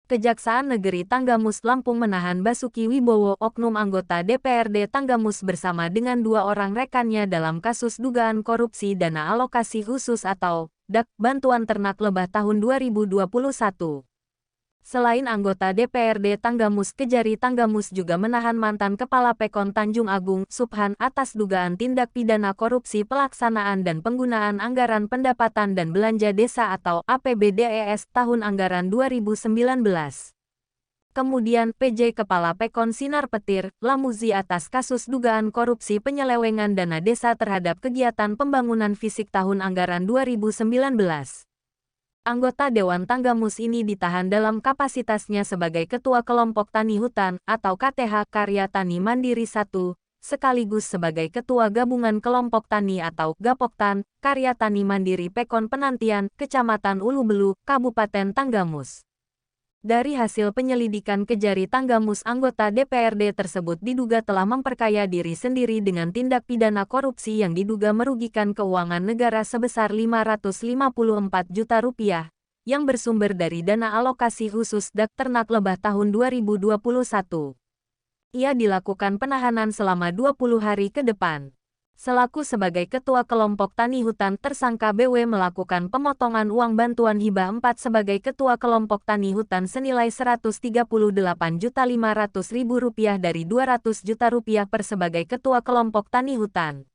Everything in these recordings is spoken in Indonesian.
Kejaksaan Negeri Tanggamus Lampung menahan Basuki Wibowo, oknum anggota DPRD Tanggamus bersama dengan 2 orang rekannya dalam kasus dugaan korupsi dana alokasi khusus atau DAK Bantuan Ternak Lebah tahun 2021. Selain anggota DPRD Tanggamus, Kejari Tanggamus juga menahan mantan Kepala Pekon Tanjung Agung, Subhan, atas dugaan tindak pidana korupsi pelaksanaan dan penggunaan anggaran pendapatan dan belanja desa atau APBDES tahun anggaran 2019. Kemudian PJ Kepala Pekon Sinar Petir, Lamuzi atas kasus dugaan korupsi penyelewengan dana desa terhadap kegiatan pembangunan fisik tahun anggaran 2019. Anggota Dewan Tanggamus ini ditahan dalam kapasitasnya sebagai Ketua Kelompok Tani Hutan atau KTH Karya Tani Mandiri 1, sekaligus sebagai Ketua Gabungan Kelompok Tani atau Gapoktan, Karya Tani Mandiri Pekon Penantian, Kecamatan Ulubelu, Kabupaten Tanggamus. Dari hasil penyelidikan Kejari Tanggamus, anggota DPRD tersebut diduga telah memperkaya diri sendiri dengan tindak pidana korupsi yang diduga merugikan keuangan negara sebesar Rp554 juta yang bersumber dari dana alokasi khusus DAK Ternak Lebah tahun 2021. Ia dilakukan penahanan selama 20 hari ke depan. Selaku sebagai Ketua Kelompok Tani Hutan, tersangka BW melakukan pemotongan uang bantuan hibah 4 sebagai Ketua Kelompok Tani Hutan senilai Rp138.500.000 dari Rp200 juta per sebagai Ketua Kelompok Tani Hutan.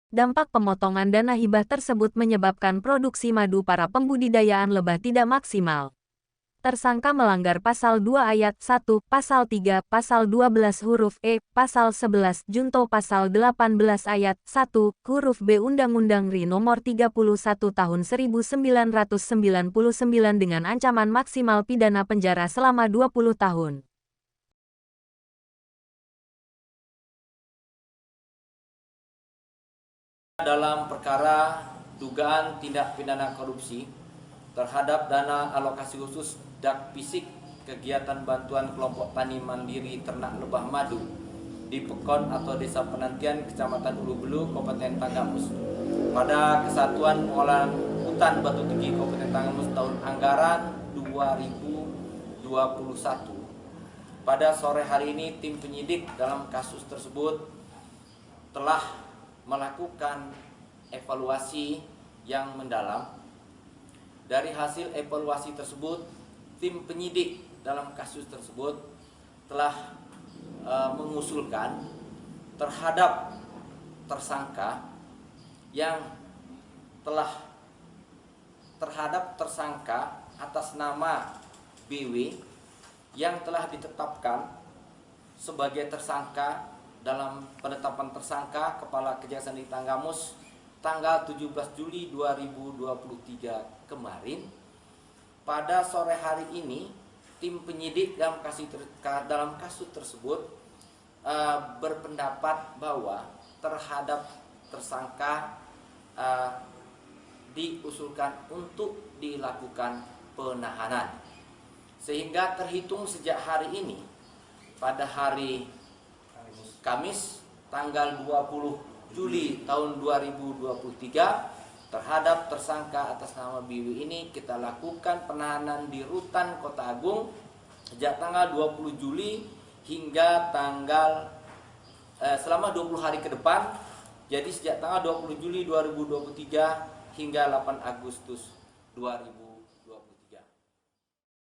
Dampak pemotongan dana hibah tersebut menyebabkan produksi madu para pembudidayaan lebah tidak maksimal. Tersangka melanggar Pasal 2 Ayat 1, Pasal 3, Pasal 12 huruf E, Pasal 11 Junto Pasal 18 Ayat 1, huruf B Undang-Undang RI Nomor 31 Tahun 1999 dengan ancaman maksimal pidana penjara selama 20 tahun. Dalam perkara dugaan tindak pidana korupsi terhadap dana alokasi khusus DAK Fisik kegiatan bantuan kelompok tani mandiri ternak lebah madu di Pekon atau Desa Penantian, Kecamatan Ulubelu, Kabupaten Tanggamus pada Kesatuan Pengolahan Hutan Batu Tinggi Kabupaten Tanggamus tahun anggaran 2021. Pada sore hari ini tim penyidik dalam kasus tersebut telah melakukan evaluasi yang mendalam. Dari hasil evaluasi tersebut, tim penyidik dalam kasus tersebut telah mengusulkan terhadap tersangka atas nama BW yang telah ditetapkan sebagai tersangka dalam penetapan tersangka Kepala Kejaksaan Negeri Tanggamus tanggal 17 Juli 2023 kemarin. Pada sore hari ini tim penyidik dalam kasus tersebut berpendapat bahwa terhadap tersangka diusulkan untuk dilakukan penahanan, sehingga terhitung sejak hari ini pada hari Kamis tanggal 20 Juli tahun 2023 terhadap tersangka atas nama BW ini kita lakukan penahanan di Rutan Kota Agung sejak tanggal 20 Juli hingga selama 20 hari ke depan. Jadi sejak tanggal 20 Juli 2023 hingga 8 Agustus 2023.